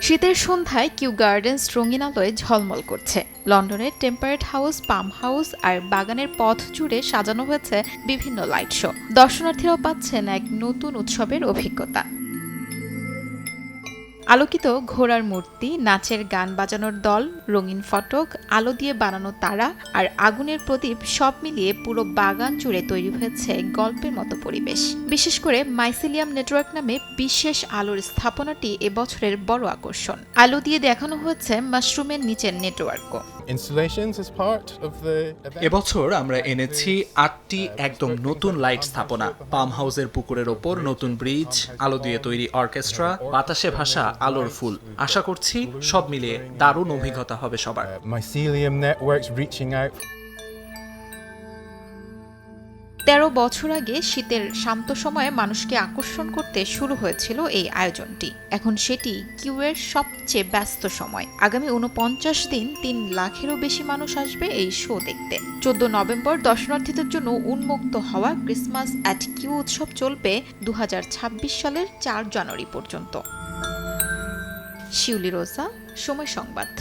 শীতের সন্ধ্যায় Q gardens রঙিন আলোয় ঝলমল করছে। লন্ডনের টেম্পারেট হাউস, পাম হাউস আর বাগানের পথ জুড়ে সাজানো হয়েছে বিভিন্ন লাইট শো। দর্শনার্থীরাও পাচ্ছেন এক নতুন উৎসবের অভিজ্ঞতা। আলোকিত ঘোড়ার মূর্তি, নাচের গান বাজানোর দল, রঙিন ফটক, আলো দিয়ে বানানো তারা আর আগুনের প্রদীপ সব মিলিয়ে পুরো বাগান জুড়ে তৈরি হয়েছে গল্পের মতো পরিবেশ। বিশেষ করে মাইসিলিয়াম নেটওয়ার্ক নামে বিশেষ আলোর স্থাপনাটি এবছরের বড় আকর্ষণ। আলো দিয়ে দেখানো হয়েছে মাশরুমের নিচের নেটওয়ার্কও। এবছর আমরা এনেছি 8টি একদম নতুন লাইট স্থাপনা, পাম হাউসের পুকুরের ওপর নতুন ব্রিজ, আলো দিয়ে তৈরি অর্কেস্ট্রা, বাতাসে ভাসা আলোর ফুল। আশা করছি সব মিলিয়ে দারুণ অভিজ্ঞতা হবে সবার। Mycelium networks reaching out. 13 বছর আগে শীতের শান্ত সময়ে মানুষকে আকর্ষণ করতে শুরু হয়েছিল এই আয়োজনটি। এখন সেটি কিউয়ের সবচেয়ে ব্যস্ত সময়। আগামী 49 দিন 3 লাখেরও বেশি মানুষ আসবে এই শো দেখতে। 14 নভেম্বর দর্শনার্থীদের জন্য উন্মুক্ত হওয়া ক্রিসমাস অ্যাট কিউ উৎসব চলবে 2026 সালের 4 জানুয়ারি পর্যন্ত। শিউলি রোজা, সময় সংবাদ।